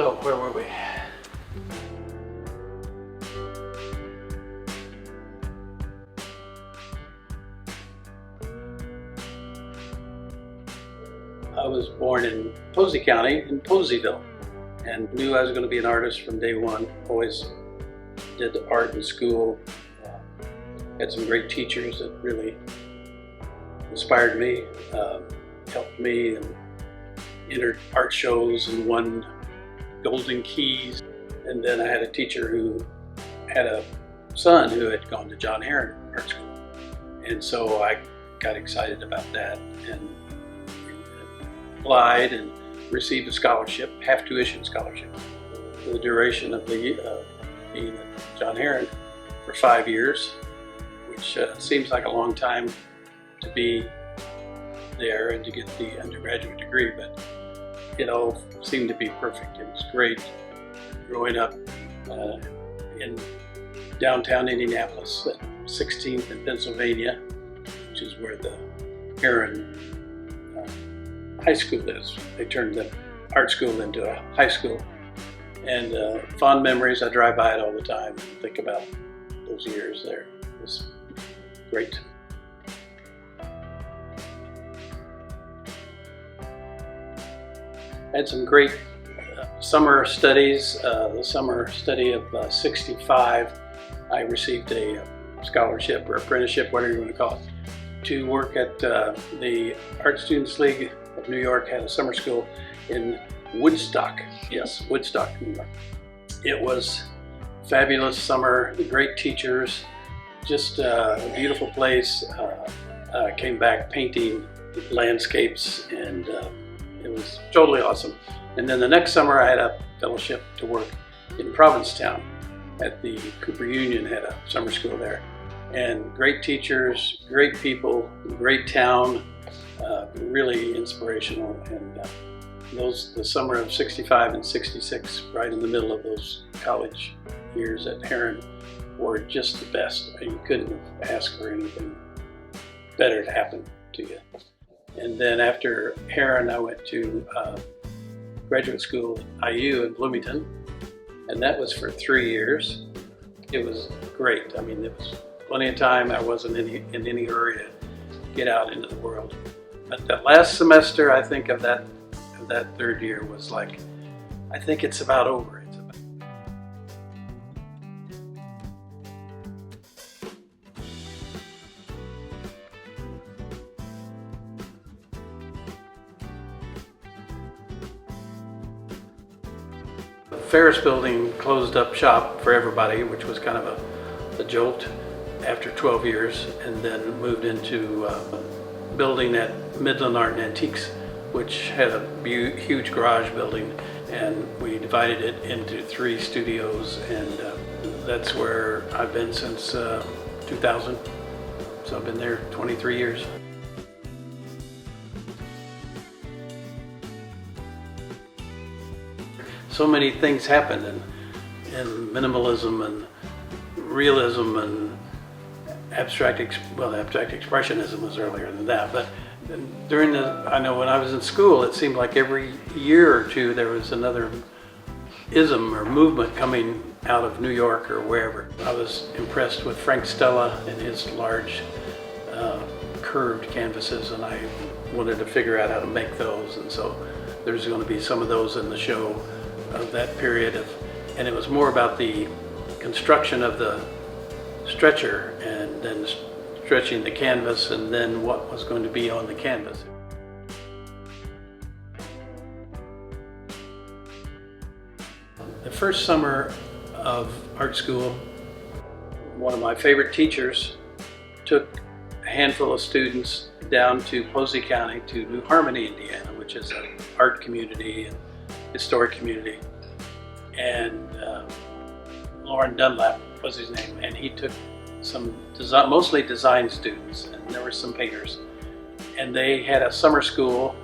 So where were we? I was born in Posey County in Poseyville and knew I was going to be an artist from day one. Always did art in school. Had some great teachers that really inspired me, helped me, and entered art shows and won Golden Keys. And then I had a teacher who had a son who had gone to John Herron Art School. And so I got excited about that and applied and received a scholarship, half tuition scholarship, for the duration of being at John Herron for 5 years, which seems like a long time to be there and to get the undergraduate degree, but it all seemed to be perfect. It was great growing up in downtown Indianapolis at 16th and Pennsylvania, which is where the Herron high school is. They turned the art school into a high school. And fond memories. I drive by it all the time and think about those years there. It was great. I had some great summer studies. The summer study of '65, I received a scholarship or apprenticeship, whatever you want to call it, to work at the Art Students League of New York. Had a summer school in Woodstock. Yes, Woodstock, New York. It was a fabulous summer, great teachers, just a beautiful place. Came back painting landscapes, and it was totally awesome. And then the next summer I had a fellowship to work in Provincetown at the Cooper Union, had a summer school there. And great teachers, great people, great town, really inspirational. And the summer of '65 and '66, right in the middle of those college years at Herron, were just the best. You couldn't have asked for anything better to happen to you. And then after Herron, I went to graduate school at IU in Bloomington, and that was for 3 years. It was great. I mean, it was plenty of time. I wasn't in any hurry to get out into the world. But that last semester, I think of that third year was like, I think it's about over. The Ferris building closed up shop for everybody, which was kind of a jolt after 12 years, and then moved into a building at Midland Art and Antiques, which had a huge garage building, and we divided it into 3 studios, and that's where I've been since 2000. So I've been there 23 years. So many things happened in minimalism and realism and abstract expressionism was earlier than that, but I know when I was in school, it seemed like every year or two there was another ism or movement coming out of New York or wherever. I was impressed with Frank Stella and his large curved canvases, and I wanted to figure out how to make those, and so there's going to be some of those in the show of that period and it was more about the construction of the stretcher and then stretching the canvas and then what was going to be on the canvas. The first summer of art school, one of my favorite teachers took a handful of students down to Posey County to New Harmony, Indiana, which is an art community and historic community, and Lauren Dunlap was his name, and he took some mostly design students, and there were some painters, and they had a summer school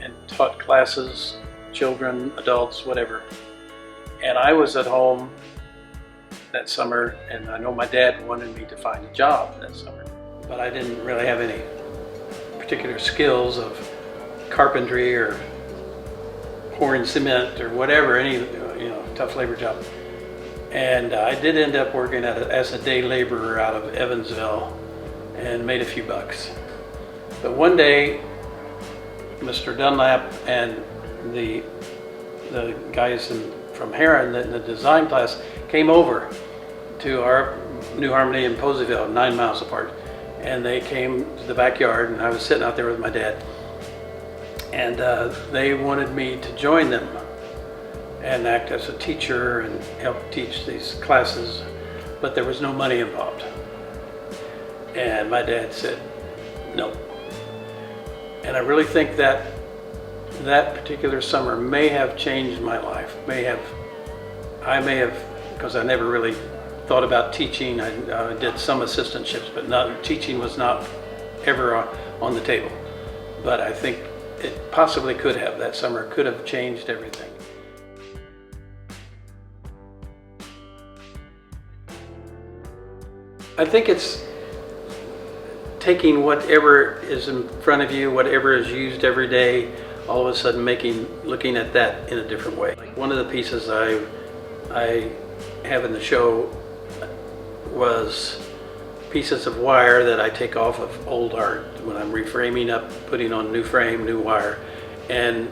and taught classes, children, adults, whatever. And I was at home that summer, and I know my dad wanted me to find a job that summer, but I didn't really have any particular skills of carpentry or pouring cement or whatever, any tough labor job. And I did end up working as a day laborer out of Evansville and made a few bucks. But one day, Mr. Dunlap and the guys from Heron in the design class came over to our New Harmony in Poseyville, 9 miles apart. And they came to the backyard, and I was sitting out there with my dad. And they wanted me to join them and act as a teacher and help teach these classes, but there was no money involved. And my dad said no. And I really think that particular summer may have changed my life. I may have, because I never really thought about teaching. I did some assistantships, but teaching was not ever on the table. But I think it possibly could have. That summer could have changed everything. I think it's taking whatever is in front of you, whatever is used every day, all of a sudden looking at that in a different way. One of the pieces I have in the show was pieces of wire that I take off of old art when I'm reframing up, putting on new frame, new wire. And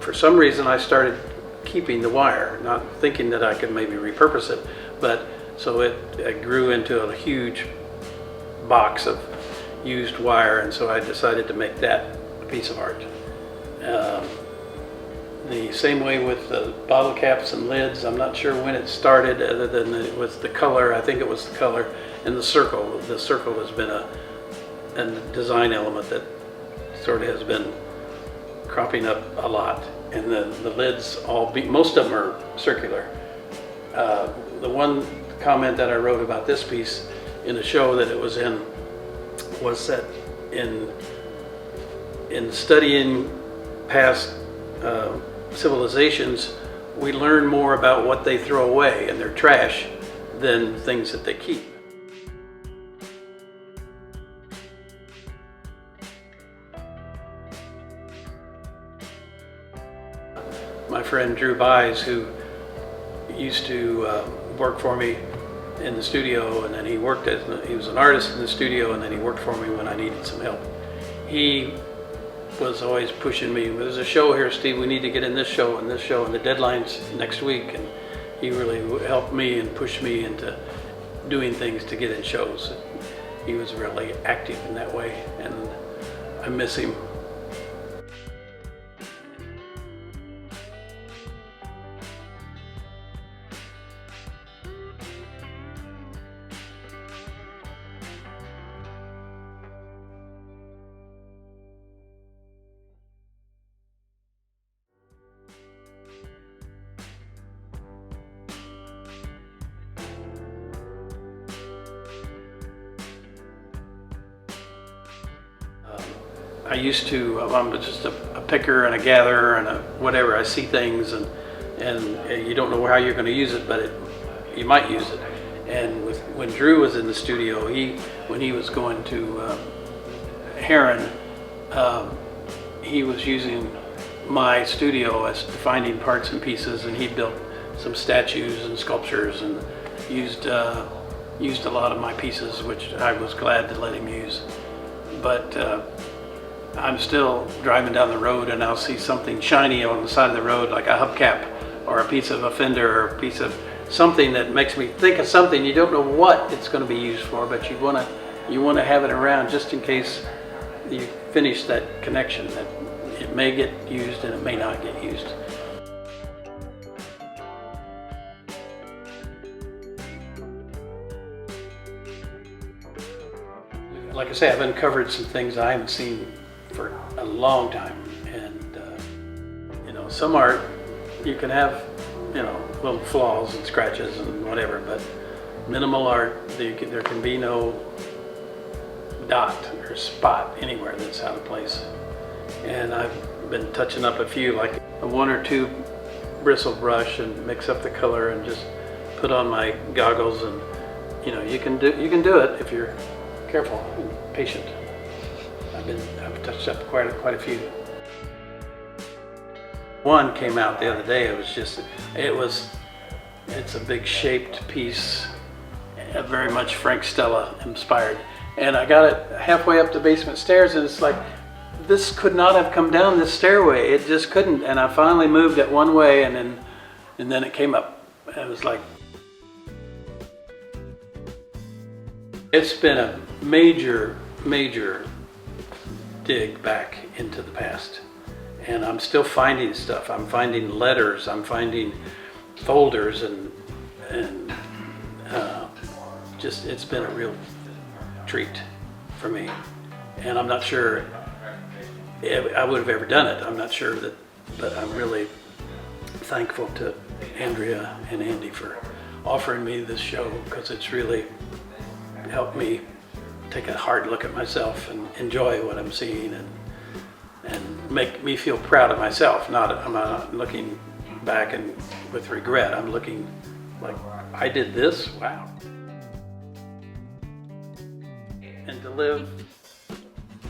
for some reason I started keeping the wire, not thinking that I could maybe repurpose it, but so it grew into a huge box of used wire, and so I decided to make that a piece of art. The same way with the bottle caps and lids. I'm not sure when it started, other than it was the color. I think it was the color and the circle. The circle has been a design element that sort of has been cropping up a lot. And the lids most of them are circular. The one comment that I wrote about this piece in the show that it was in was that in studying past civilizations, we learn more about what they throw away and their trash than things that they keep. My friend Drew Buys, who used to work for me in the studio, and then he was an artist in the studio, and then he worked for me when I needed some help. He was always pushing me. There's a show here, Steve, we need to get in this show and the deadline's next week. And he really helped me and pushed me into doing things to get in shows. He was really active in that way, and I miss him. I used to, I'm just a picker and a gatherer and a whatever. I see things and you don't know how you're going to use it, but you might use it. And when Drew was in the studio, when he was going to Heron, he was using my studio as finding parts and pieces, and he built some statues and sculptures and used a lot of my pieces, which I was glad to let him use. But I'm still driving down the road and I'll see something shiny on the side of the road, like a hubcap or a piece of a fender or a piece of something that makes me think of something. You don't know what it's going to be used for, but you want to have it around just in case you finish that connection, that it may get used and it may not get used. Like I say, I've uncovered some things I haven't seen for a long time, and some art you can have little flaws and scratches and whatever, but minimal art, there can be no dot or spot anywhere that's out of place. And I've been touching up a few, like a 1 or 2 bristle brush, and mix up the color and just put on my goggles, and you can do it if you're careful and patient. I've touched up quite a few. One came out the other day. It's a big shaped piece, very much Frank Stella inspired. And I got it halfway up the basement stairs, and it's like, this could not have come down this stairway. It just couldn't. And I finally moved it one way, and then it came up. It was like, it's been a major dig back into the past. And I'm still finding stuff. I'm finding letters, I'm finding folders, and just, it's been a real treat for me. And I'm not sure I would have ever done it. I'm not sure that, but I'm really thankful to Andrea and Andy for offering me this show, because it's really helped me take a hard look at myself and enjoy what I'm seeing, and make me feel proud of myself. I'm not looking back and with regret. I'm looking like, I did this, wow. And to live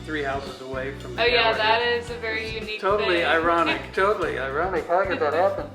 3 houses away from the Oh yeah, gallery, that is a very unique totally thing. ironic, totally ironic. How did that happen?